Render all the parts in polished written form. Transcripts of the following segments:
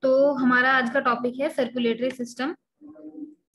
तो हमारा आज का टॉपिक है circulatory system.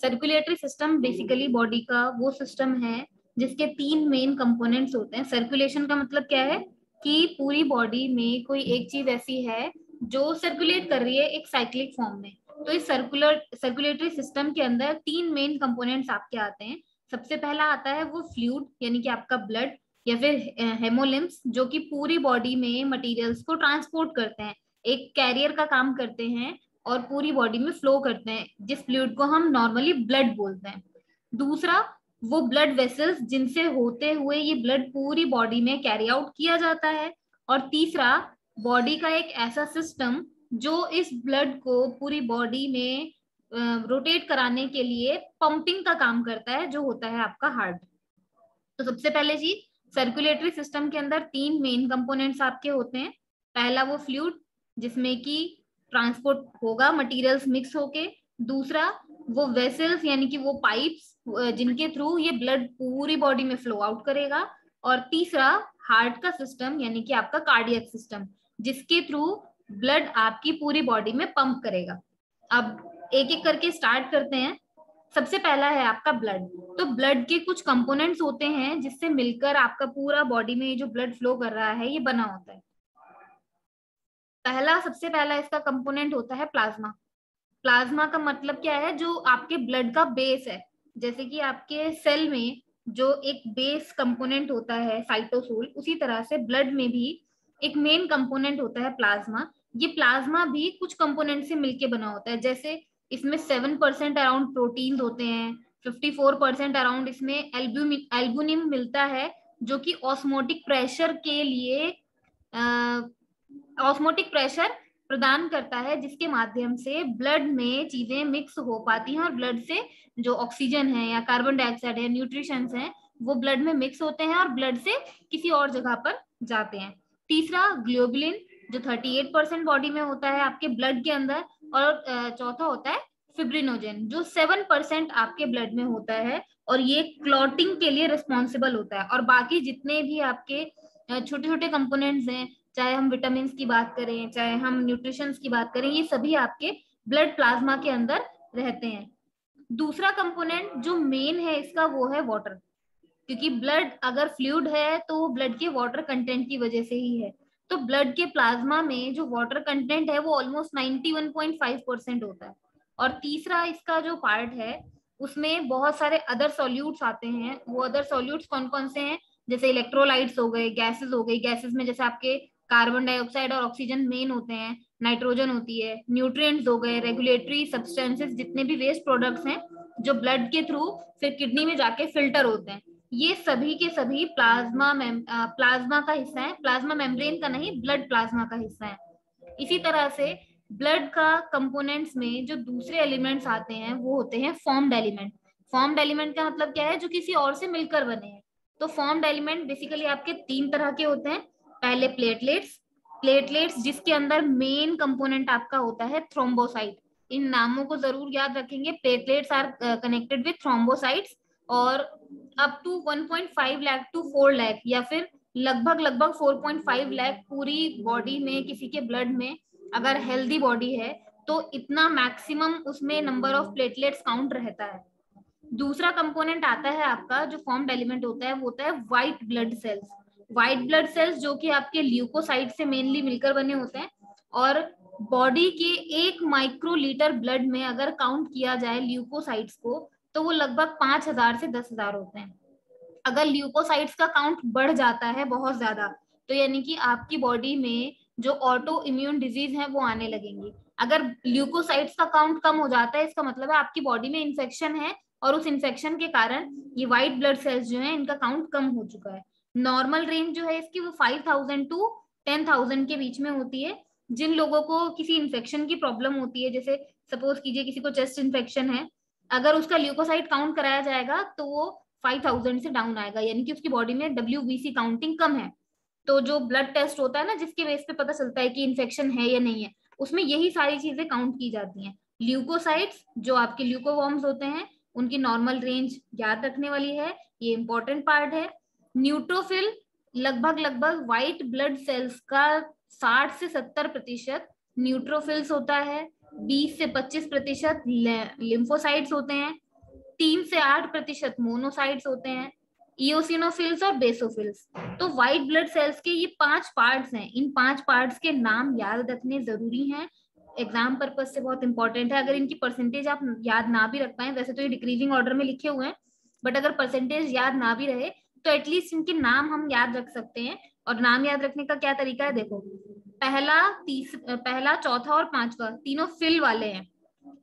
Circulatory system basically body का वो सिस्टम है जिसके तीन मेन कंपोनेंट्स होते हैं। सर्कुलेशन का मतलब क्या है कि पूरी बॉडी में कोई एक चीज ऐसी है जो सर्कुलेट कर रही है एक साइक्लिक फॉर्म में। तो इस सर्कुलेटरी सिस्टम के अंदर तीन मेन कंपोनेंट्स आपके आते हैं। सबसे पहला आता है वो फ्लूइड यानी कि आपका ब्लड या फिर हेमोलिम्स, जो कि पूरी बॉडी में मटेरियल्स को ट्रांसपोर्ट करते हैं, एक कैरियर का काम करते हैं और पूरी बॉडी में फ्लो करते हैं, जिस फ्लूइड को हम नॉर्मली ब्लड बोलते हैं। दूसरा वो ब्लड वेसल्स जिनसे होते हुए ये ब्लड पूरी बॉडी में कैरी आउट किया जाता है। और तीसरा बॉडी का एक ऐसा सिस्टम जो इस ब्लड को पूरी बॉडी में रोटेट कराने के लिए पंपिंग का काम करता है, जो होता है आपका हार्ट। तो सबसे पहले जी, सर्कुलेटरी सिस्टम के अंदर तीन मेन कंपोनेंट्स आपके होते हैं। पहला वो फ्लूइड जिसमें कि ट्रांसपोर्ट होगा मटेरियल्स मिक्स होके। दूसरा वो वेसल्स यानी कि वो पाइप्स जिनके थ्रू ये ब्लड पूरी बॉडी में फ्लो आउट करेगा। और तीसरा हार्ट का सिस्टम यानी कि आपका कार्डियक सिस्टम, जिसके थ्रू ब्लड आपकी पूरी बॉडी में पंप करेगा। अब एक एक करके स्टार्ट करते हैं। सबसे पहला है आपका ब्लड। तो ब्लड के कुछ कंपोनेंट्स होते हैं जिससे मिलकर आपका पूरा बॉडी में जो ब्लड फ्लो कर रहा है ये बना होता है। सबसे पहला इसका कंपोनेंट होता है प्लाज्मा। प्लाज्मा का मतलब क्या है, जो आपके ब्लड का बेस है। जैसे कि आपके सेल में जो एक बेस कंपोनेंट होता है साइटोसोल, उसी तरह से ब्लड में भी एक मेन कंपोनेंट होता है प्लाज्मा। ये प्लाज्मा भी कुछ कंपोनेंट से मिलके बना होता है। जैसे इसमें 7% अराउंड प्रोटीन होते हैं, 54% अराउंड इसमें एल्बुमिन मिलता है, जो कि ऑस्मोटिक प्रेशर के लिए ऑस्मोटिक प्रेशर प्रदान करता है, जिसके माध्यम से ब्लड में चीजें मिक्स हो पाती हैं और ब्लड से जो ऑक्सीजन है या कार्बन डाइऑक्साइड है, न्यूट्रिशंस हैं, वो ब्लड में मिक्स होते हैं और ब्लड से किसी और जगह पर जाते हैं। तीसरा ग्लोबुलिन, जो 38% बॉडी में होता है आपके ब्लड के अंदर। और चौथा होता है फिब्रिनोजेन, जो 7% आपके ब्लड में होता है और ये क्लॉटिंग के लिए रिस्पॉन्सिबल होता है। और बाकी जितने भी आपके छोटे छोटे कंपोनेंट्स हैं, चाहे हम विटामिन की बात करें, चाहे हम न्यूट्रिशन की बात करें, ये सभी आपके ब्लड प्लाज्मा के अंदर रहते हैं। दूसरा कंपोनेंट जो मेन है इसका वो है वाटर, क्योंकि ब्लड अगर फ्लूइड है तो वो ब्लड के वाटर कंटेंट की वजह से ही है। तो ब्लड के प्लाज्मा में जो वाटर कंटेंट है वो ऑलमोस्ट 91.5% होता है। और तीसरा इसका जो पार्ट है उसमें बहुत सारे अदर सॉल्यूट्स आते हैं। वो अदर सॉल्यूट्स कौन कौन से हैं, जैसे इलेक्ट्रोलाइट्स हो गए, गैसेस हो गई। गैसेस में जैसे आपके कार्बन डाइऑक्साइड और ऑक्सीजन मेन होते हैं, नाइट्रोजन होती है, न्यूट्रिएंट्स हो गए, रेगुलेटरी सब्सटेंसेस, जितने भी वेस्ट प्रोडक्ट्स हैं जो ब्लड के थ्रू फिर किडनी में जाके फिल्टर होते हैं, ये सभी के सभी प्लाज्मा का हिस्सा है। प्लाज्मा मेम्ब्रेन का नहीं, ब्लड प्लाज्मा का हिस्सा है। इसी तरह से ब्लड का कंपोनेंट्स में जो दूसरे एलिमेंट्स आते हैं वो होते हैं फॉर्म्ड एलिमेंट। फॉर्म्ड एलिमेंट का मतलब क्या है, जो किसी और से मिलकर बने हैं। तो फॉर्म्ड एलिमेंट बेसिकली आपके तीन तरह के होते हैं। पहले प्लेटलेट्स। प्लेटलेट्स जिसके अंदर मेन कंपोनेंट आपका होता है थ्रोम्बोसाइट। इन नामों को जरूर याद रखेंगे। Platelets are connected with thrombocytes. और up to 1.5 lakh to 4 lakh या फिर लगभग लगभग 4.5 लाख पूरी बॉडी में किसी के ब्लड में अगर हेल्दी बॉडी है तो इतना मैक्सिमम उसमें नंबर ऑफ प्लेटलेट्स काउंट रहता है। दूसरा कंपोनेंट आता है आपका जो फॉर्म्ड एलिमेंट होता है, वो होता है white blood cells. White blood cells जो कि आपके ल्यूकोसाइट से मेनली मिलकर बने होते हैं। और बॉडी के 1 माइक्रोलीटर ब्लड में अगर काउंट किया जाए ल्यूकोसाइट्स को, तो वो लगभग 5,000 से 10,000 होते हैं। अगर ल्यूकोसाइट्स का काउंट बढ़ जाता है बहुत ज्यादा, तो यानी कि आपकी बॉडी में जो ऑटो इम्यून डिजीज है वो आने लगेंगी। अगर ल्यूकोसाइट्स का काउंट कम हो जाता है, इसका मतलब है आपकी बॉडी में इन्फेक्शन है और उस इन्फेक्शन के कारण ये व्हाइट ब्लड सेल्स जो है इनका काउंट कम हो चुका है। नॉर्मल रेंज जो है इसकी वो 5,000 टू 10,000 के बीच में होती है। जिन लोगों को किसी इन्फेक्शन की प्रॉब्लम होती है, जैसे सपोज कीजिए किसी को चेस्ट इन्फेक्शन है, अगर उसका ल्यूकोसाइट काउंट कराया जाएगा तो वो 5,000 से डाउन आएगा, यानी कि उसकी बॉडी में WBC काउंटिंग कम है। तो जो ब्लड टेस्ट होता है ना, जिसके बेस पे पता चलता है कि इन्फेक्शन है या नहीं है, उसमें यही सारी चीजें काउंट की जाती हैं। ल्यूकोसाइट्स जो आपके ल्यूकोवॉर्म्स होते हैं उनकी नॉर्मल रेंज याद रखने वाली है, ये इंपॉर्टेंट पार्ट है। न्यूट्रोफिल लगभग लगभग व्हाइट ब्लड सेल्स का 60 से 70% न्यूट्रोफिल्स होता है, 20 से 25% लिम्फोसाइट्स होते हैं, 3 से 8% मोनोसाइट्स होते हैं, इओसिनोफिल्स और बेसोफिल्स। तो व्हाइट ब्लड सेल्स के ये 5 पार्ट्स हैं। इन 5 पार्ट्स के नाम याद रखने जरूरी हैं, एग्जाम पर्पज से बहुत इंपॉर्टेंट है। अगर इनकी परसेंटेज आप याद ना भी रख पाए, वैसे तो ये डिक्रीजिंग ऑर्डर में लिखे हुए हैं, बट अगर परसेंटेज याद ना भी रहे तो एटलीस्ट इनके नाम हम याद रख सकते हैं। और नाम याद रखने का क्या तरीका है, देखो, पहला, चौथा और पांचवा तीनों फिल वाले हैं,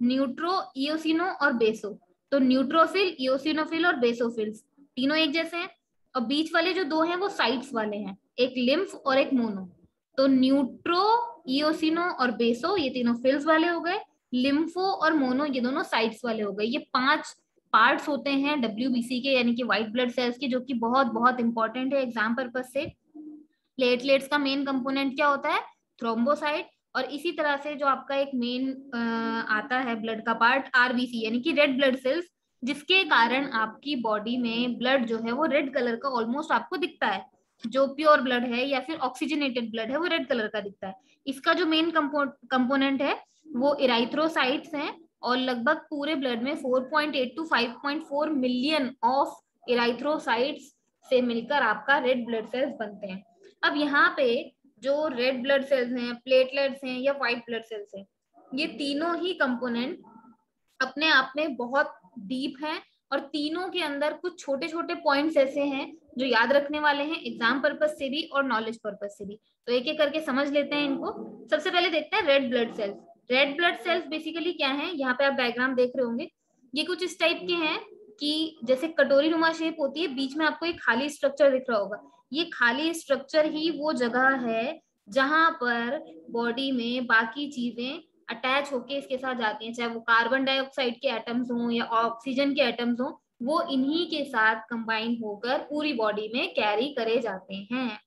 न्यूट्रो, इओसिनो और बेसो। तो न्यूट्रोफिल, इओसिनोफिल और बेसोफिल्स तीनों एक जैसे हैं। और बीच वाले जो दो हैं वो साइट्स वाले हैं, एक लिम्फ और एक मोनो। तो न्यूट्रो, इओसिनो और बेसो ये तीनों फिल्स वाले हो गए, लिम्फो और मोनो ये दोनों साइट्स वाले हो गए। ये 5 पार्ट्स होते हैं डब्ल्यूबीसी के, यानी कि व्हाइट ब्लड सेल्स के, जो कि बहुत बहुत इंपॉर्टेंट है एग्जाम पर्पज से। प्लेटलेट्स का मेन कंपोनेंट क्या होता है, थ्रोम्बोसाइट। और इसी तरह से जो आपका एक मेन आता है ब्लड का पार्ट, आरबीसी, यानी कि रेड ब्लड सेल्स, जिसके कारण आपकी बॉडी में ब्लड जो है वो रेड कलर का ऑलमोस्ट आपको दिखता है। जो प्योर ब्लड है या फिर ऑक्सीजनेटेड ब्लड है वो रेड कलर का दिखता है। इसका जो मेन कंपोनेंट है वो इराइथ्रोसाइट्स हैं, और लगभग पूरे ब्लड में 4.8 टू 5.4 मिलियन ऑफ इराइथ्रोसाइट्स से मिलकर आपका रेड ब्लड सेल्स बनते हैं। अब यहाँ पे जो रेड ब्लड सेल्स हैं, प्लेटलेट्स हैं या व्हाइट ब्लड सेल्स हैं, ये तीनों ही कंपोनेंट अपने आप में बहुत डीप हैं, और तीनों के अंदर कुछ छोटे छोटे पॉइंट्स ऐसे हैं जो याद रखने वाले हैं एग्जाम पर्पज से भी और नॉलेज पर्पज से भी। तो एक एक करके समझ लेते हैं इनको। सबसे पहले देखते हैं red blood cells. Red blood cells basically क्या है, यहाँ पे आप डायग्राम देख रहे होंगे, ये कुछ इस टाइप के हैं कि जैसे कटोरी नुमा शेप होती है, बीच में आपको एक खाली स्ट्रक्चर दिख रहा होगा। ये खाली स्ट्रक्चर ही वो जगह है जहां पर बॉडी में बाकी चीजें अटैच होके इसके साथ जाती हैं, चाहे वो कार्बन डाइऑक्साइड के एटम्स हों या ऑक्सीजन के एटम्स हों, वो इन्हीं के साथ कंबाइन होकर पूरी बॉडी में कैरी करे जाते हैं।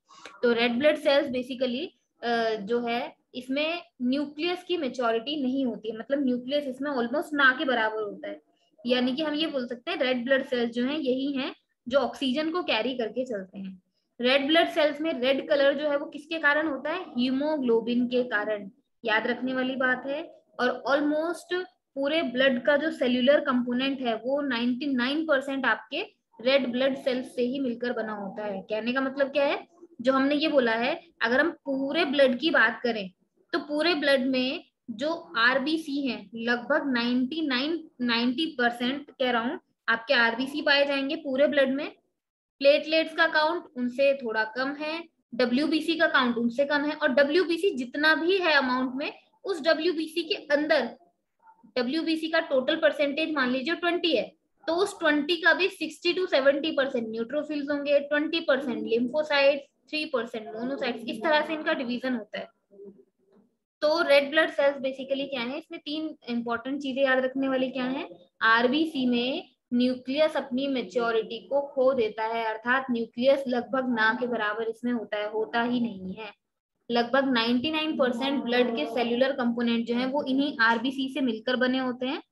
तो रेड ब्लड सेल्स बेसिकली जो है, इसमें न्यूक्लियस की मेच्योरिटी नहीं होती है, मतलब न्यूक्लियस इसमें ऑलमोस्ट ना के बराबर होता है। यानी कि हम ये बोल सकते हैं रेड ब्लड सेल्स जो हैं यही हैं जो ऑक्सीजन को कैरी करके चलते हैं। रेड ब्लड सेल्स में रेड कलर जो है वो किसके कारण होता है, हीमोग्लोबिन के कारण, याद रखने वाली बात है। और ऑलमोस्ट पूरे ब्लड का जो सेल्यूलर कंपोनेंट है वो 99% आपके रेड ब्लड सेल्स से ही मिलकर बना होता है। कहने का मतलब क्या है, जो हमने ये बोला है, अगर हम पूरे ब्लड की बात करें तो पूरे ब्लड में जो आरबीसी हैं लगभग 90% कह रहा हूं आपके आरबीसी पाए जाएंगे पूरे ब्लड में। प्लेटलेट्स का काउंट उनसे थोड़ा कम है, डब्ल्यूबीसी का काउंट उनसे कम है, और डब्ल्यूबीसी जितना भी है अमाउंट में, उस डब्ल्यूबीसी के अंदर डब्ल्यूबीसी का टोटल परसेंटेज मान लीजिए 20 है, तो उस 20 का भी 60 टू 70% न्यूट्रोफिल्स होंगे, 20% लिम्फोसाइट्स, 3% मोनोसाइट्स, इस तरह से इनका डिवीजन होता है। तो रेड ब्लड सेल्स बेसिकली क्या है, इसमें 3 इंपॉर्टेंट चीजें याद रखने वाली क्या है, आरबीसी में न्यूक्लियस अपनी मेच्योरिटी को खो देता है, अर्थात न्यूक्लियस लगभग ना के बराबर इसमें होता है, होता ही नहीं है। लगभग 99% ब्लड के सेल्यूलर कंपोनेंट जो है वो इन्हीं आरबीसी से मिलकर बने होते हैं।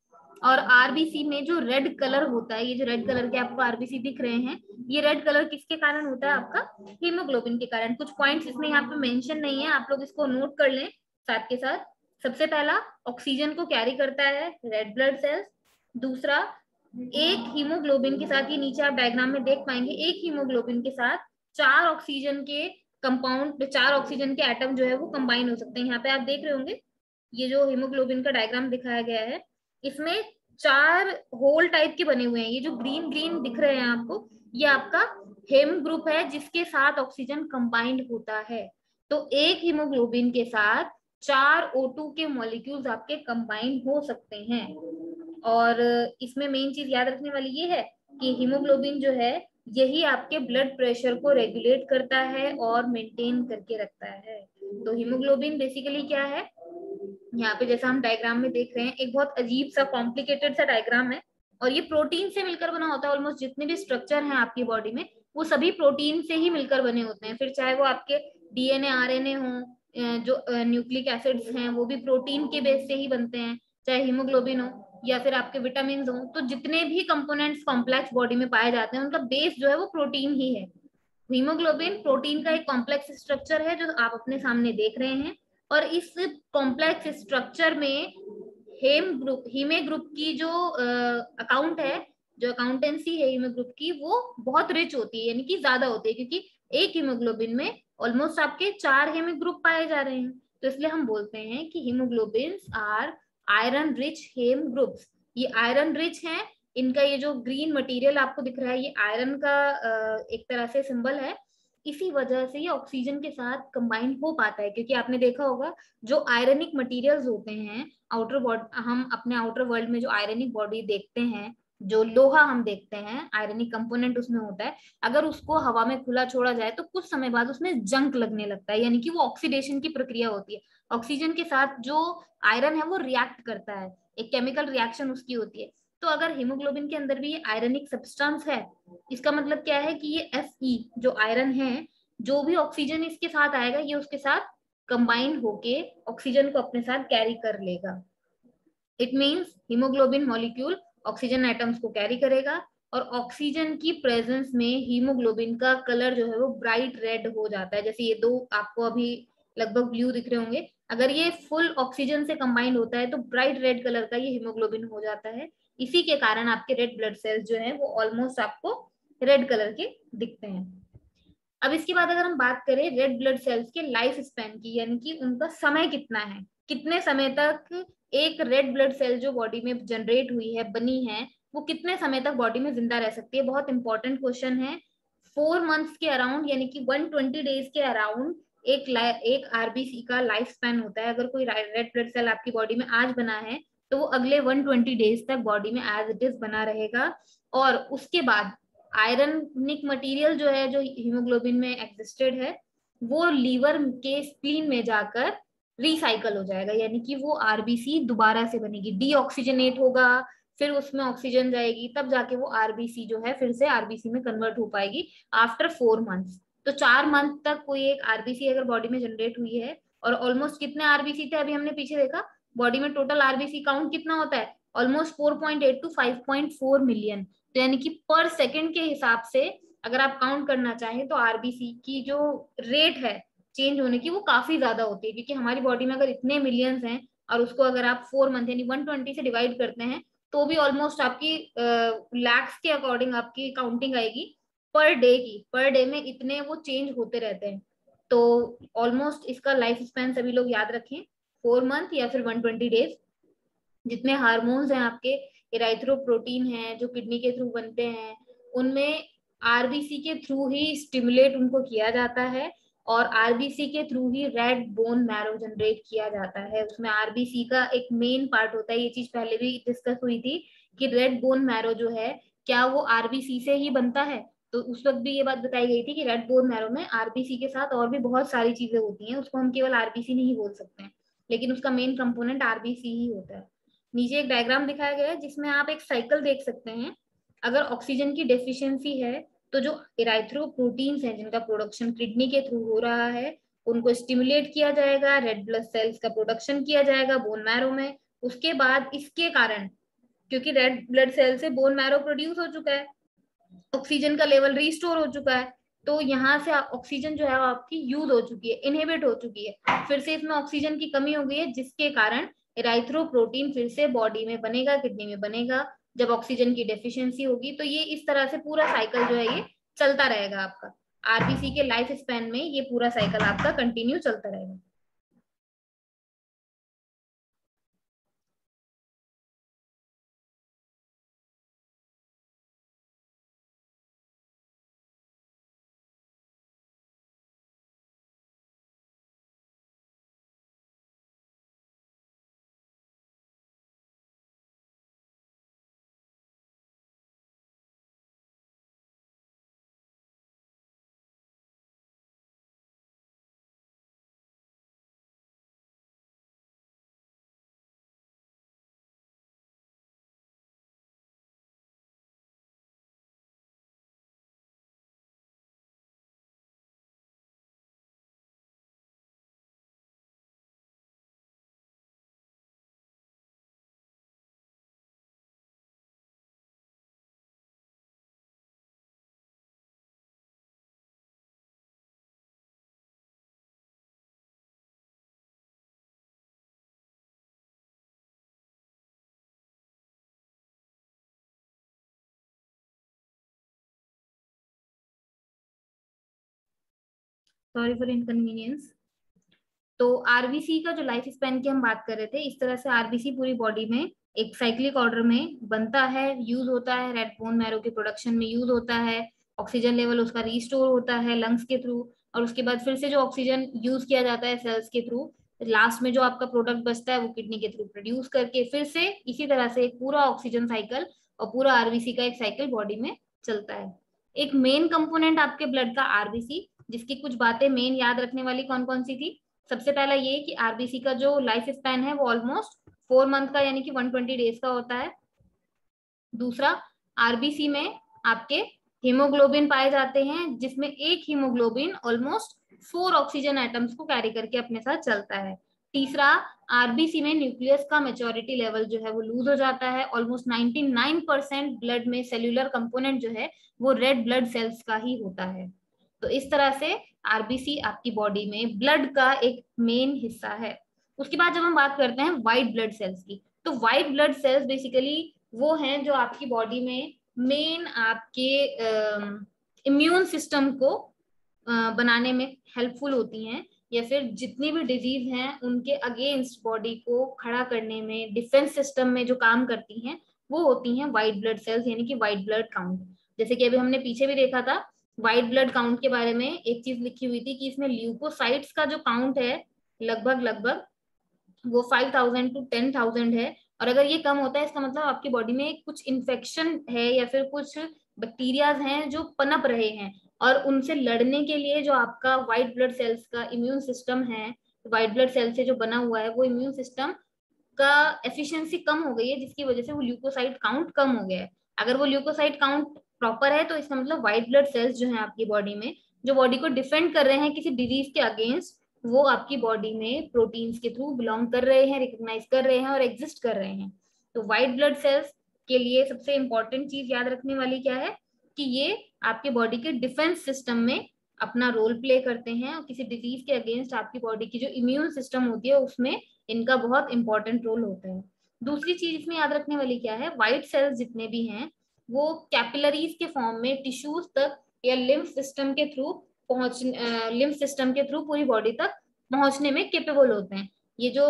और आरबीसी में जो रेड कलर होता है, ये जो रेड कलर के आपको आरबीसी दिख रहे हैं, ये रेड कलर किसके कारण होता है, आपका हीमोग्लोबिन के कारण। कुछ पॉइंट्स इसमें यहाँ पे मेंशन नहीं है, आप लोग इसको नोट कर लें साथ के साथ। सबसे पहला, ऑक्सीजन को कैरी करता है रेड ब्लड सेल्स। दूसरा, एक हीमोग्लोबिन के साथ, ये नीचे आप डायग्राम में देख पाएंगे, एक हीमोग्लोबिन के साथ 4 ऑक्सीजन के कंपाउंड, 4 ऑक्सीजन के एटम जो है वो कंबाइन हो सकते हैं। यहाँ पे आप देख रहे होंगे ये जो हीमोग्लोबिन का डायग्राम दिखाया गया है, इसमें 4 होल टाइप के बने हुए हैं। ये जो ग्रीन ग्रीन दिख रहे हैं आपको, ये आपका हेम ग्रुप है जिसके साथ ऑक्सीजन कंबाइंड होता है। तो एक हीमोग्लोबिन के साथ 4 O2 के मॉलिक्यूल्स आपके कंबाइन हो सकते हैं। और इसमें मेन चीज याद रखने वाली ये है कि हीमोग्लोबिन जो है यही आपके ब्लड प्रेशर को रेगुलेट करता है और मेंटेन करके रखता है। तो हीमोग्लोबिन बेसिकली क्या है, यहाँ पे जैसा हम डायग्राम में देख रहे हैं, एक बहुत अजीब सा कॉम्प्लिकेटेड सा डायग्राम है, और ये प्रोटीन से मिलकर बना होता है। ऑलमोस्ट जितने भी स्ट्रक्चर हैं आपकी बॉडी में वो सभी प्रोटीन से ही मिलकर बने होते हैं, फिर चाहे वो आपके डीएनए आरएनए हो, जो न्यूक्लिक एसिड्स हैं वो भी प्रोटीन के बेस से ही बनते हैं, चाहे हीमोग्लोबिन हो या फिर आपके विटामिन हो। तो जितने भी कंपोनेंट्स कॉम्प्लेक्स बॉडी में पाए जाते हैं उनका बेस जो है वो प्रोटीन ही है। हीमोग्लोबिन प्रोटीन का एक कॉम्प्लेक्स स्ट्रक्चर है जो आप अपने सामने देख रहे हैं, और इस कॉम्प्लेक्स स्ट्रक्चर में हीमे ग्रुप की जो अकाउंट है, जो अकाउंटेंसी है हीमे ग्रुप की, वो बहुत रिच होती है, यानी कि ज्यादा होती है, क्योंकि एक हीमोग्लोबिन में ऑलमोस्ट आपके 4 हीमे ग्रुप पाए जा रहे हैं। तो इसलिए हम बोलते हैं कि haemoglobins are iron rich haem groups. ये आयरन रिच है। इनका ये जो ग्रीन मटेरियल आपको दिख रहा है, ये आयरन का एक तरह से सिंबल है। इसी वजह से ये ऑक्सीजन के साथ कंबाइन हो पाता है, क्योंकि आपने देखा होगा जो आयरनिक मटेरियल्स होते हैं आउटर बॉडी, हम अपने आउटर वर्ल्ड में जो आयरनिक बॉडी देखते हैं, जो लोहा हम देखते हैं आयरनिक कंपोनेंट उसमें होता है, अगर उसको हवा में खुला छोड़ा जाए तो कुछ समय बाद उसमें जंक लगने लगता है, यानी कि वो ऑक्सीडेशन की प्रक्रिया होती है। ऑक्सीजन के साथ जो आयरन है वो रिएक्ट करता है, एक केमिकल रिएक्शन उसकी होती है। तो अगर हीमोग्लोबिन के अंदर भी ये आयरनिक सब्सटेंस है, इसका मतलब क्या है कि ये Fe जो आयरन है, जो भी ऑक्सीजन इसके साथ आएगा ये उसके साथ कंबाइन होके ऑक्सीजन को अपने साथ कैरी कर लेगा। It means haemoglobin molecule oxygen atoms को कैरी करेगा, और ऑक्सीजन की प्रेजेंस में हीमोग्लोबिन का कलर जो है वो ब्राइट रेड हो जाता है। जैसे ये दो आपको अभी लगभग ब्लू दिख रहे होंगे, अगर ये फुल ऑक्सीजन से कंबाइंड होता है तो ब्राइट रेड कलर का ये हीमोग्लोबिन हो जाता है। इसी के कारण आपके रेड ब्लड सेल्स जो है वो ऑलमोस्ट आपको रेड कलर के दिखते हैं। अब इसके बाद अगर हम बात करें रेड ब्लड सेल्स के लाइफ स्पैन की, यानी कि उनका समय कितना है, कितने समय तक एक रेड ब्लड सेल जो बॉडी में जनरेट हुई है, बनी है, वो कितने समय तक बॉडी में जिंदा रह सकती है। बहुत इंपॉर्टेंट क्वेश्चन है। 4 मंथ्स के अराउंड, यानी कि 120 डेज के अराउंड एक आरबीसी का लाइफ स्पैन होता है। अगर कोई रेड ब्लड सेल आपकी बॉडी में आज बना है तो वो अगले 120 डेज तक बॉडी में एज इट इज बना रहेगा, और उसके बाद आयरनिक मटेरियल जो है जो हीमोग्लोबिन में एग्जिस्टेड है वो लीवर के स्प्लीन में जाकर रिसाइकल हो जाएगा, यानी कि वो आरबीसी दोबारा से बनेगी, डीऑक्सीजनेट होगा, फिर उसमें ऑक्सीजन जाएगी, तब जाके वो आरबीसी जो है फिर से आरबीसी में कन्वर्ट हो पाएगी आफ्टर 4 मंथ्स। तो 4 मंथ तक कोई एक आरबीसी अगर बॉडी में जनरेट हुई है, और ऑलमोस्ट कितने आरबीसी थे अभी हमने पीछे देखा, बॉडी में टोटल आरबीसी काउंट कितना होता है, ऑलमोस्ट 4.8 टू 5.4 मिलियन। तो यानी कि पर सेकंड के हिसाब से अगर आप काउंट करना चाहें तो आरबीसी की जो रेट है चेंज होने की वो काफी ज्यादा होती है, क्योंकि हमारी बॉडी में अगर इतने मिलियंस हैं और उसको अगर आप 4 मंथ यानी 120 से डिवाइड करते हैं तो भी ऑलमोस्ट आपकी लैक्स के अकॉर्डिंग आपकी काउंटिंग आएगी पर डे की। पर डे में इतने वो चेंज होते रहते हैं। तो ऑलमोस्ट इसका लाइफ स्पैन सभी लोग याद रखें, 4 मंथ या फिर 120 डेज। जितने हार्मोन्स हैं आपके, इराइथ्रोप्रोटीन है जो किडनी के थ्रू बनते हैं, उनमें आरबीसी के थ्रू ही स्टिमुलेट उनको किया जाता है, और आरबीसी के थ्रू ही रेड बोन मैरो जनरेट किया जाता है। उसमें आरबीसी का एक मेन पार्ट होता है, ये चीज पहले भी डिस्कस हुई थी कि रेड बोन मैरो जो है क्या वो आरबीसी से ही बनता है। तो उस वक्त भी ये बात बताई गई थी कि रेड बोन मैरो में आरबीसी के साथ और भी बहुत सारी चीजें होती हैं, उसको हम केवल आरबीसी नहीं बोल सकते हैं, लेकिन उसका मेन कंपोनेंट आरबीसी ही होता है। नीचे एक डायग्राम दिखाया गया है जिसमें आप एक साइकिल देख सकते हैं। अगर ऑक्सीजन की डेफिशिएंसी है तो जो इराइथ्रोप्रोटीन्स हैं जिनका प्रोडक्शन किडनी के थ्रू हो रहा है उनको स्टिमुलेट किया जाएगा, रेड ब्लड सेल्स का प्रोडक्शन किया जाएगा बोन मैरो में। उसके बाद इसके कारण, क्योंकि रेड ब्लड सेल से बोन मैरो प्रोड्यूस हो चुका है, ऑक्सीजन का लेवल रिस्टोर हो चुका है, तो यहाँ से ऑक्सीजन जो है वो आपकी यूज हो चुकी है, इनहिबिट हो चुकी है, फिर से इसमें ऑक्सीजन की कमी हो गई है, जिसके कारण इराइथ्रोप्रोटीन फिर से बॉडी में बनेगा, किडनी में बनेगा। जब ऑक्सीजन की डेफिशिएंसी होगी तो ये इस तरह से पूरा साइकिल जो है ये चलता रहेगा आपका। आरबीसी के लाइफ स्पैन में ये पूरा साइकिल आपका कंटिन्यू चलता रहेगा। Sorry for inconvenience. तो आरबीसी का जो लाइफ स्पैन की हम बात कर रहे थे, इस तरह से आरबीसी पूरी बॉडी में एक साइक्लिक ऑर्डर में बनता है, यूज होता है, रेड बोन मैरो के प्रोडक्शन में यूज होता है, ऑक्सीजन लेवल उसका रिस्टोर होता है लंग्स के थ्रू, और उसके बाद फिर से जो ऑक्सीजन यूज किया जाता है सेल्स के थ्रू, लास्ट में जो आपका प्रोडक्ट बचता है वो किडनी के थ्रू प्रोड्यूस करके फिर से इसी तरह से एक पूरा ऑक्सीजन साइकिल और पूरा आरबीसी का एक साइकिल बॉडी में चलता है। एक मेन कंपोनेंट आपके ब्लड का आरबीसी, जिसकी कुछ बातें मेन याद रखने वाली कौन कौन सी थी। सबसे पहला ये कि आरबीसी का जो लाइफ स्पैन है वो ऑलमोस्ट 4 मंथ का यानी कि 120 डेज का होता है। दूसरा, आरबीसी में आपके हीमोग्लोबिन पाए जाते हैं, जिसमें एक हीमोग्लोबिन ऑलमोस्ट 4 ऑक्सीजन एटम्स को कैरी करके अपने साथ चलता है। तीसरा, आरबीसी में न्यूक्लियस का मेच्योरिटी लेवल जो है वो लूज हो जाता है। ऑलमोस्ट 99% ब्लड में सेल्यूलर कंपोनेंट जो है वो रेड ब्लड सेल्स का ही होता है। तो इस तरह से आरबीसी आपकी बॉडी में ब्लड का एक मेन हिस्सा है। उसके बाद जब हम बात करते हैं व्हाइट ब्लड सेल्स की, तो व्हाइट ब्लड सेल्स बेसिकली वो हैं जो आपकी बॉडी में मेन आपके इम्यून सिस्टम को बनाने में हेल्पफुल होती हैं, या फिर जितनी भी डिजीज हैं उनके अगेंस्ट बॉडी को खड़ा करने में, डिफेंस सिस्टम में जो काम करती हैं वो होती हैं व्हाइट ब्लड सेल्स, यानी कि व्हाइट ब्लड काउंट। जैसे कि अभी हमने पीछे भी देखा था व्हाइट ब्लड काउंट के बारे में, एक चीज लिखी हुई थी कि इसमें ल्यूकोसाइट्स का जो काउंट है लगभग लगभग वो 5,000 to 10,000 है। और अगर ये कम होता है इसका मतलब आपकी बॉडी में कुछ इन्फेक्शन है या फिर कुछ बैक्टीरियाज हैं जो पनप रहे हैं, और उनसे लड़ने के लिए जो आपका व्हाइट ब्लड सेल्स का इम्यून सिस्टम है, व्हाइट ब्लड सेल से जो बना हुआ है वो इम्यून सिस्टम का एफिशिएंसी कम हो गई है, जिसकी वजह से वो ल्यूकोसाइट काउंट कम हो गया है। अगर वो ल्यूकोसाइट काउंट प्रॉपर है तो इसका मतलब व्हाइट ब्लड सेल्स जो है आपकी बॉडी में, जो बॉडी को डिफेंड कर रहे हैं किसी डिजीज के अगेंस्ट, वो आपकी बॉडी में प्रोटीन्स के थ्रू बिलोंग कर रहे हैं, रिकॉग्नाइज कर रहे हैं और एग्जिस्ट कर रहे हैं। तो व्हाइट ब्लड सेल्स के लिए सबसे इंपॉर्टेंट चीज याद रखने वाली क्या है कि ये आपके बॉडी के डिफेंस सिस्टम में अपना रोल प्ले करते हैं, और किसी डिजीज के अगेंस्ट आपकी बॉडी की जो इम्यून सिस्टम होती है उसमें इनका बहुत इंपॉर्टेंट रोल होता है। दूसरी चीज इसमें याद रखने वाली क्या है, व्हाइट सेल्स जितने भी हैं वो कैपिलरीज के फॉर्म में टिश्यूज तक या लिम्फ सिस्टम के थ्रू लिम्फ सिस्टम के थ्रू पूरी बॉडी तक पहुंचने में केपेबल होते हैं। ये जो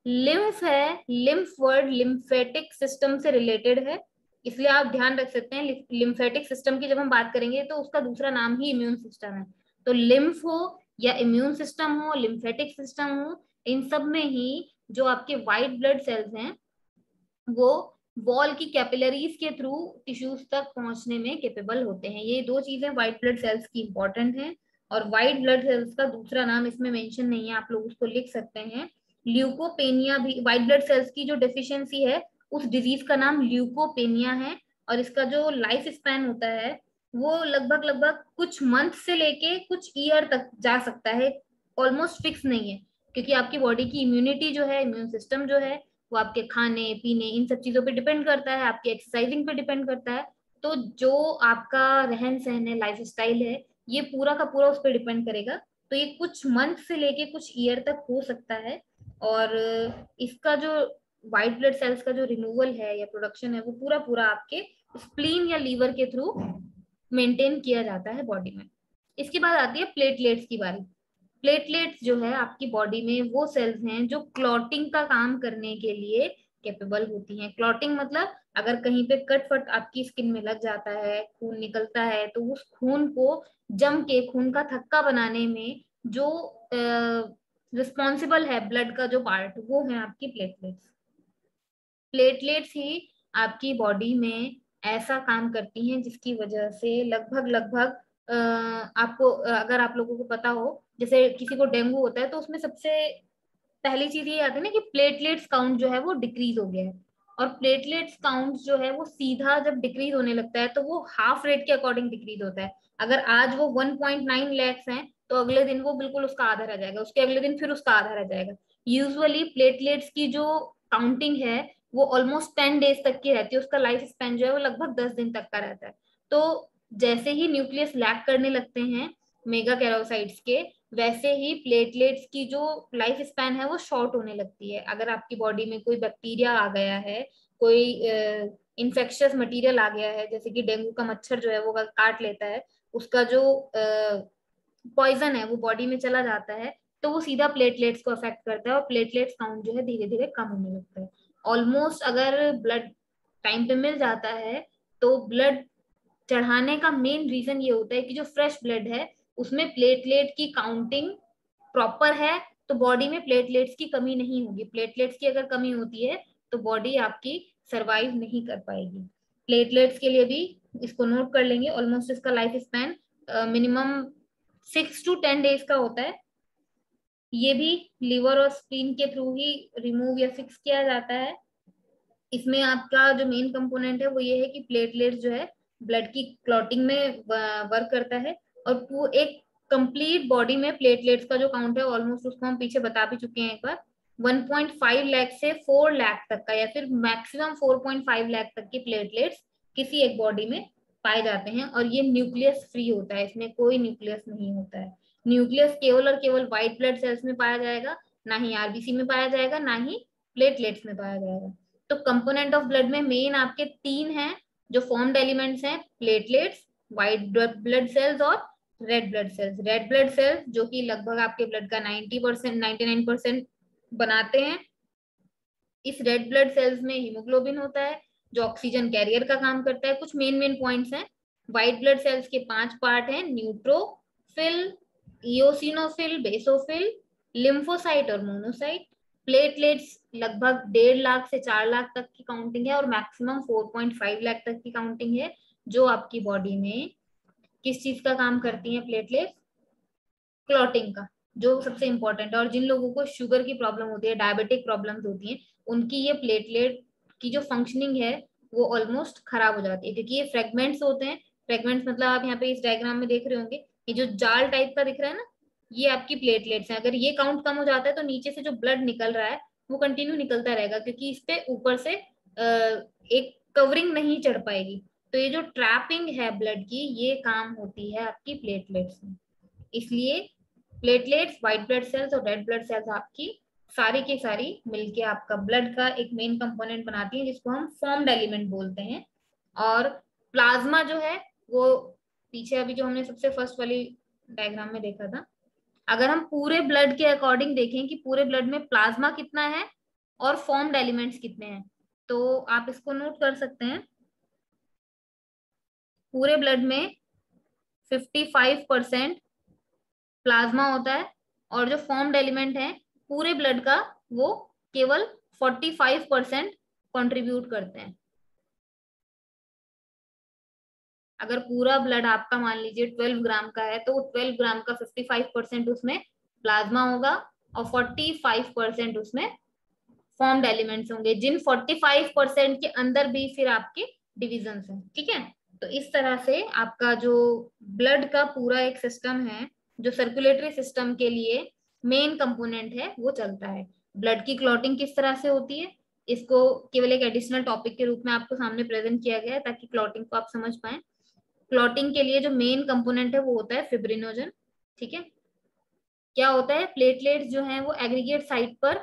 लिम्फ है, लिम्फ वर्ड लिम्फेटिक सिस्टम से रिलेटेड है, इसलिए आप ध्यान रख सकते हैं लिम्फेटिक सिस्टम की जब हम बात करेंगे तो उसका दूसरा नाम ही इम्यून सिस्टम है। तो लिम्फ हो या इम्यून सिस्टम हो, लिम्फेटिक सिस्टम हो, इन सब में ही जो आपके व्हाइट ब्लड सेल्स हैं वो वॉल की कैपिलरीज के थ्रू टिश्यूज तक पहुंचने में केपेबल होते हैं। ये दो चीजें व्हाइट ब्लड सेल्स की इंपॉर्टेंट हैं। और व्हाइट ब्लड सेल्स का दूसरा नाम इसमें मेंशन नहीं है, आप लोग उसको लिख सकते हैं ल्यूकोपेनिया भी। व्हाइट ब्लड सेल्स की जो डेफिशिएंसी है उस डिजीज का नाम ल्यूकोपेनिया है, और इसका जो लाइफ स्पैन होता है वो लगभग लगभग कुछ मंथ से लेके कुछ ईयर तक जा सकता है, ऑलमोस्ट फिक्स नहीं है, क्योंकि आपकी बॉडी की इम्यूनिटी जो है, इम्यून सिस्टम जो है वो आपके खाने पीने इन सब चीजों पे डिपेंड करता है, आपके एक्सरसाइजिंग पे डिपेंड करता है। तो जो आपका रहन सहन है, लाइफ स्टाइल है, ये पूरा का पूरा उस पर डिपेंड करेगा। तो ये कुछ मंथ से लेके कुछ ईयर तक हो सकता है। और इसका जो व्हाइट ब्लड सेल्स का जो रिमूवल है या प्रोडक्शन है वो पूरा पूरा आपके स्प्लीन या लीवर के थ्रू मेंटेन किया जाता है बॉडी में। इसके बाद आती है प्लेटलेट्स की बारी। प्लेटलेट्स जो है आपकी बॉडी में वो सेल्स हैं जो क्लॉटिंग का काम करने के लिए कैपेबल होती हैं। क्लॉटिंग मतलब अगर कहीं पे कट फट आपकी स्किन में लग जाता है, खून निकलता है, तो उस खून को जम के खून का थक्का बनाने में जो रिस्पॉन्सिबल है ब्लड का जो पार्ट, वो है आपकी प्लेटलेट्स। प्लेटलेट्स ही आपकी बॉडी में ऐसा काम करती हैं जिसकी वजह से लगभग लगभग आपको अगर आप लोगों को पता हो, जैसे किसी को डेंगू होता है तो उसमें सबसे पहली चीज ये आती है ना कि प्लेटलेट्स काउंट जो है वो डिक्रीज हो गया है। और प्लेटलेट्स काउंट जो है वो सीधा जब डिक्रीज होने लगता है तो वो हाफ रेट के अकॉर्डिंग डिक्रीज होता है। अगर आज वो 1.9 लैक्स हैं तो अगले दिन वो बिल्कुल उसका आधा रह जाएगा, उसके अगले दिन फिर उसका आधा रह जाएगा। यूजुअली प्लेटलेट्स की जो काउंटिंग है वो ऑलमोस्ट 10 डेज तक की रहती है, उसका लाइफ स्पैन जो है वो लगभग 10 दिन तक का रहता है। तो जैसे ही न्यूक्लियस लैक करने लगते हैं मेगा कैरोसाइट्स के, वैसे ही प्लेटलेट्स की जो लाइफ स्पैन है वो शॉर्ट होने लगती है। अगर आपकी बॉडी में कोई बैक्टीरिया आ गया है, कोई इन्फेक्शियस मटेरियल आ गया है, जैसे कि डेंगू का मच्छर जो है वो काट लेता है, उसका जो पॉइजन है वो बॉडी में चला जाता है तो वो सीधा प्लेटलेट्स को अफेक्ट करता है और प्लेटलेट्स काउंट जो है धीरे धीरे कम होने लगता है। ऑलमोस्ट अगर ब्लड टाइम पे मिल जाता है तो ब्लड चढ़ाने का मेन रीजन ये होता है कि जो फ्रेश ब्लड है उसमें प्लेटलेट की काउंटिंग प्रॉपर है, तो बॉडी में प्लेटलेट्स की कमी नहीं होगी। प्लेटलेट्स की अगर कमी होती है तो बॉडी आपकी सरवाइव नहीं कर पाएगी। प्लेटलेट्स के लिए भी इसको नोट कर लेंगे, ऑलमोस्ट इसका life span minimum 6 to 10 days का होता है। ये भी लीवर और स्प्लीन के थ्रू ही रिमूव या फिक्स किया जाता है। इसमें आपका जो मेन कंपोनेंट है वो ये है कि प्लेटलेट्स जो है ब्लड की क्लॉटिंग में वर्क करता है। और एक कंप्लीट बॉडी में प्लेटलेट्स का जो काउंट है ऑलमोस्ट उसको हम पीछे बता भी चुके हैं एक बार, 1.5 लाख से 4 लाख तक का या फिर मैक्सिमम 4.5 लाख तक की प्लेटलेट्स किसी एक बॉडी में पाए जाते हैं। और ये न्यूक्लियस फ्री होता है, इसमें कोई न्यूक्लियस नहीं होता है। न्यूक्लियस केवल और केवल व्हाइट ब्लड सेल्स में पाया जाएगा, ना ही आरबीसी में पाया जाएगा, ना ही प्लेटलेट्स में पाया जाएगा। तो कंपोनेंट ऑफ ब्लड में मेन आपके 3 हैं जो फॉर्म्ड एलिमेंट्स हैं, प्लेटलेट्स, व्हाइट ब्लड सेल्स और red blood cells. Red blood cells जो कि लगभग आपके ब्लड का 90% 99% बनाते हैं। इस रेड ब्लड सेल्स में हीमोग्लोबिन होता है जो ऑक्सीजन कैरियर का काम करता है। कुछ मेन मेन पॉइंट्स हैं। व्हाइट ब्लड सेल्स के 5 पार्ट हैं, न्यूट्रोफिल, इओसिनोफिल, बेसोफिल, लिम्फोसाइट और मोनोसाइट। प्लेटलेट्स लगभग 1.5 लाख से 4 लाख तक की काउंटिंग है और मैक्सिमम 4.5 लाख तक की काउंटिंग है जो आपकी बॉडी में किस चीज का काम करती है प्लेटलेट्स, क्लॉटिंग का, जो सबसे इंपॉर्टेंट है। और जिन लोगों को शुगर की प्रॉब्लम होती है, डायबिटिक प्रॉब्लम्स होती हैं, उनकी ये प्लेटलेट की जो फंक्शनिंग है वो ऑलमोस्ट खराब हो जाती है क्योंकि ये फ्रेगमेंट्स होते हैं। फ्रेगमेंट्स मतलब आप यहाँ पे इस डायग्राम में देख रहे होंगे, ये जो जाल टाइप का दिख रहा है ना, ये आपकी प्लेटलेट्स हैं। अगर ये काउंट कम हो जाता है तो नीचे से जो ब्लड निकल रहा है वो कंटिन्यू निकलता रहेगा क्योंकि इस पे ऊपर से एक कवरिंग नहीं चढ़ पाएगी। तो ये जो ट्रैपिंग है ब्लड की, ये काम होती है आपकी प्लेटलेट्स में। इसलिए प्लेटलेट्स, व्हाइट ब्लड सेल्स और रेड ब्लड सेल्स आपकी सारी की सारी मिलके आपका ब्लड का एक मेन कंपोनेंट बनाती हैं जिसको हम फॉर्म्ड एलिमेंट बोलते हैं। और प्लाज्मा जो है वो पीछे अभी जो हमने सबसे फर्स्ट वाली डायग्राम में देखा था, अगर हम पूरे ब्लड के अकॉर्डिंग देखें कि पूरे ब्लड में प्लाज्मा कितना है और फॉर्म्ड एलिमेंट्स कितने हैं, तो आप इसको नोट कर सकते हैं। पूरे ब्लड में 55% प्लाज्मा होता है और जो फॉर्म्ड एलिमेंट है पूरे ब्लड का वो केवल 45% कंट्रीब्यूट करते हैं। अगर पूरा ब्लड आपका मान लीजिए 12 ग्राम का है तो 12 ग्राम का 55% उसमें प्लाज्मा होगा और 45% उसमें फॉर्म्ड एलिमेंट्स होंगे, जिन 45% के अंदर भी फिर आपके डिविजन्स हैं। ठीक है, तो इस तरह से आपका जो ब्लड का पूरा एक सिस्टम है जो सर्कुलेटरी सिस्टम के लिए मेन कंपोनेंट है वो चलता है। ब्लड की क्लॉटिंग किस तरह से होती है इसको केवल एक एडिशनल टॉपिक के रूप में आपको सामने प्रेजेंट किया गया है ताकि क्लॉटिंग को आप समझ पाए। क्लॉटिंग के लिए जो मेन कंपोनेंट है वो होता है फिब्रिनोजन। ठीक है, क्या होता है, प्लेटलेट्स जो हैं वो एग्रीगेट साइट पर,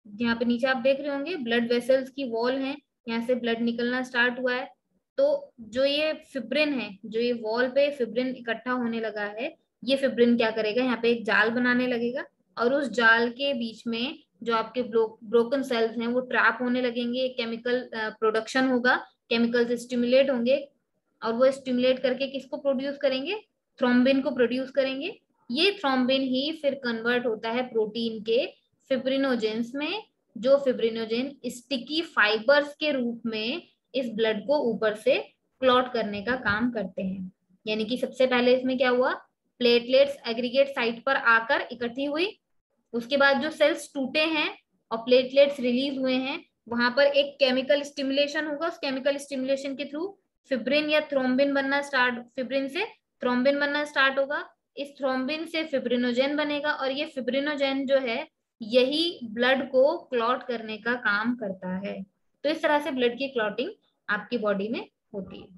यहाँ पे नीचे आप देख रहे होंगे ब्लड वेसल्स की वॉल है, यहाँ से ब्लड निकलना स्टार्ट हुआ है। तो जो ये फिब्रिन है, जो ये वॉल पे फिब्रिन इकट्ठा होने लगा है, ये फिब्रिन क्या करेगा, यहाँ पे एक जाल बनाने लगेगा और उस जाल के बीच में जो आपके ब्रोकन सेल्स हैं वो ट्रैप होने लगेंगे। केमिकल प्रोडक्शन होगा, केमिकल्स स्टिमुलेट होंगे और वो स्टिमुलेट करके किसको प्रोड्यूस करेंगे, थ्रोम्बिन को प्रोड्यूस करेंगे। ये थ्रोम्बिन ही फिर कन्वर्ट होता है प्रोटीन के फिब्रिनोजेंस में, जो फिब्रिनोजेन स्टिकी फाइबर्स के रूप में इस ब्लड को ऊपर से क्लॉट करने का काम करते हैं। यानी कि सबसे पहले इसमें क्या हुआ, प्लेटलेट्स एग्रीगेट साइट पर आकर इकट्ठी हुई, उसके बाद जो सेल्स टूटे हैं और प्लेटलेट्स रिलीज हुए हैं, वहां पर एक केमिकल स्टिमुलेशन होगा। उस केमिकल स्टिमुलेशन के थ्रू फिब्रिन या थ्रोम्बिन बनना स्टार्ट, फिब्रिन से थ्रोम्बिन बनना स्टार्ट होगा, इस थ्रोम्बिन से फिब्रिनोजेन बनेगा और ये फिब्रिनोजेन जो है यही ब्लड को क्लॉट करने का काम करता है। तो इस तरह से ब्लड की क्लॉटिंग आपकी बॉडी में होती है।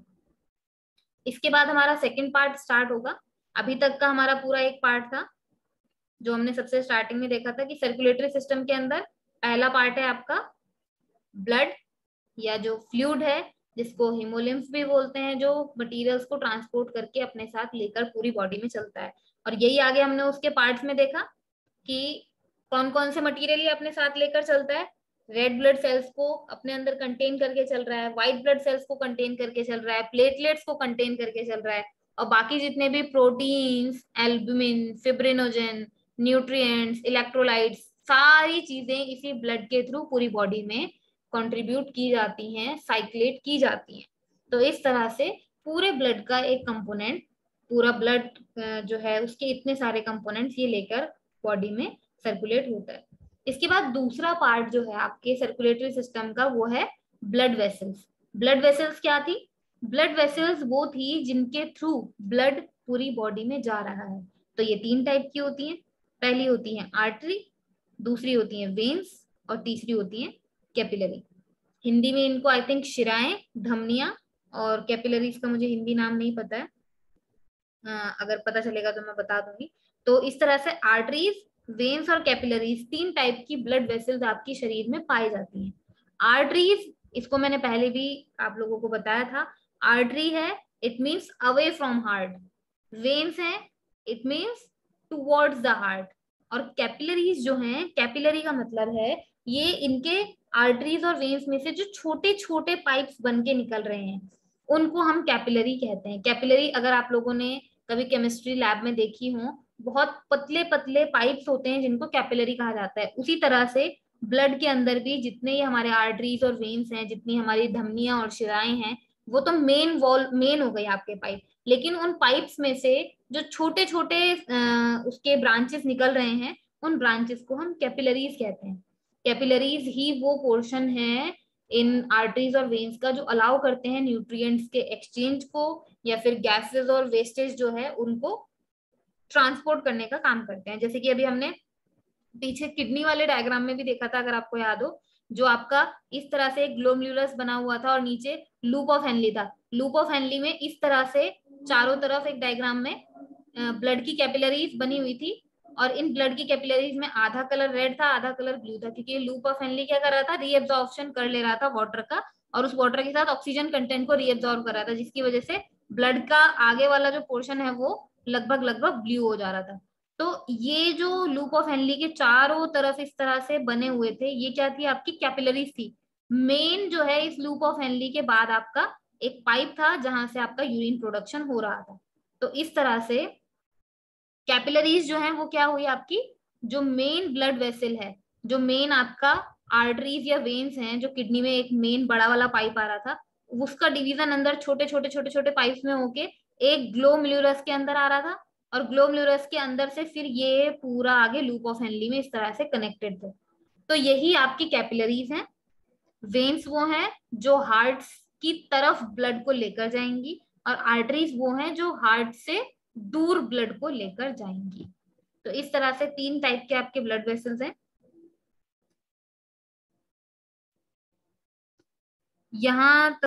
इसके बाद हमारा सेकंड पार्ट स्टार्ट होगा। अभी तक का हमारा पूरा एक पार्ट था जो हमने सबसे स्टार्टिंग में देखा था कि सर्कुलेटरी सिस्टम के अंदर पहला पार्ट है आपका ब्लड या जो फ्लूइड है जिसको हीमोलिम्फ भी बोलते हैं, जो मटेरियल्स को ट्रांसपोर्ट करके अपने साथ लेकर पूरी बॉडी में चलता है। और यही आगे हमने उसके पार्ट्स में देखा कि कौन कौन से मटेरियल ये अपने साथ लेकर चलता है। रेड ब्लड सेल्स को अपने अंदर कंटेन करके चल रहा है, व्हाइट ब्लड सेल्स को कंटेन करके चल रहा है, प्लेटलेट्स को कंटेन करके चल रहा है, और बाकी जितने भी proteins, albumin, fibrinogen, nutrients, electrolytes, सारी चीजें इसी ब्लड के थ्रू पूरी बॉडी में कंट्रीब्यूट की जाती हैं, साइक्लेट की जाती हैं। तो इस तरह से पूरे ब्लड का एक कंपोनेंट, पूरा ब्लड जो है उसके इतने सारे कंपोनेंट्स ये लेकर बॉडी में सर्कुलेट होता है। इसके बाद दूसरा पार्ट जो है आपके सर्कुलेटरी सिस्टम का वो है ब्लड वेसल्स। ब्लड वेसल्स क्या थी? ब्लड वेसल्स वो थी जिनके थ्रू ब्लड पूरी बॉडी में जा रहा है। तो ये तीन टाइप की होती हैं। पहली होती है आर्टरी, दूसरी होती है वेन्स, और तीसरी होती है कैपिलरी। हिंदी में इनको आई थिंक शिराएं, धमनियां, और कैपिलरीज का मुझे हिंदी नाम नहीं पता है, अगर पता चलेगा तो मैं बता दूंगी। तो इस तरह से आर्टरीज, वेन्स और कैपिलरीज तीन टाइप की ब्लड वेसल्स आपकी शरीर में पाई जाती हैं। आर्टरीज, इसको मैंने पहले भी आप लोगों को बताया था, आर्टरी है it means away from heart, veins है it means towards the heart, और कैपिलरीज जो हैं, कैपिलरी का मतलब है ये इनके आर्टरीज और वेन्स में से जो छोटे छोटे पाइप्स बन के निकल रहे हैं उनको हम कैपिलरी कहते हैं। कैपिलरी अगर आप लोगों ने कभी केमिस्ट्री लैब में देखी हो, बहुत पतले पतले पाइप्स होते हैं जिनको कैपिलरी कहा जाता है। उसी तरह से ब्लड के अंदर भी जितने ही हमारे आर्टरीज और वेन्स हैं, जितनी हमारी धमनियां और शिराएं हैं, वो तो मेन वॉल, मेन हो गई आपके पाइप। लेकिन उन पाइप्स में से जो छोटे छोटे उसके ब्रांचेस निकल रहे हैं, उन ब्रांचेस को हम कैपिलरीज कहते हैं। कैपिलरीज ही वो पोर्शन है इन आर्टरीज और वेन्स का जो अलाउ करते हैं न्यूट्रिएंट्स के एक्सचेंज को, या फिर गैसेस और वेस्टेज जो है उनको ट्रांसपोर्ट करने का काम करते हैं। जैसे कि अभी हमने पीछे किडनी वाले डायग्राम में भी देखा था, अगर आपको याद हो, जो आपका इस तरह से एक ग्लोमेरुलस बना हुआ था और नीचे लूप ऑफ हेनली था। लूप ऑफ हेनली में इस तरह से चारों तरफ एक डायग्राम में ब्लड की कैपिलरीज बनी हुई थी, और इन ब्लड की कैपिलरीज में आधा कलर रेड था, आधा कलर ब्लू था, क्योंकि लूप ऑफ हेनली क्या कर रहा था, रीएब्जॉर्प्शन कर ले रहा था वाटर का, और उस वाटर के साथ ऑक्सीजन कंटेंट को रीएब्जॉर्ब कर रहा था, जिसकी वजह से ब्लड का आगे वाला जो पोर्शन है वो लगभग लगभग ब्लू हो जा रहा था। तो ये जो लूप ऑफ हेनली के चारों तरफ इस तरह से बने हुए थे, ये क्या थी, आपकी कैपिलरीज थी। मेन जो है इस लूप ऑफ हेनली के बाद आपका एक पाइप था जहां से आपका यूरिन प्रोडक्शन हो रहा था। तो इस तरह से कैपिलरीज जो है वो क्या हुई आपकी, जो मेन ब्लड वेसल है, जो मेन आपका आर्टरीज या वेन्स हैं, जो किडनी में एक मेन बड़ा वाला पाइप आ रहा था, उसका डिवीजन अंदर छोटे छोटे छोटे छोटे पाइप्स में होके एक ग्लोमेरुलस के अंदर आ रहा था, और ग्लोमेरुलस के अंदर से फिर ये पूरा आगे लूप ऑफ हेनली में इस तरह से कनेक्टेड थे। तो यही आपकी कैपिलरीज हैं। वेन्स वो हैं जो हार्ट की तरफ ब्लड को लेकर जाएंगी, और आर्टरीज वो हैं जो हार्ट से दूर ब्लड को लेकर जाएंगी। तो इस तरह से तीन टाइप के आपके ब्लड वेसल्स हैं। यहाँ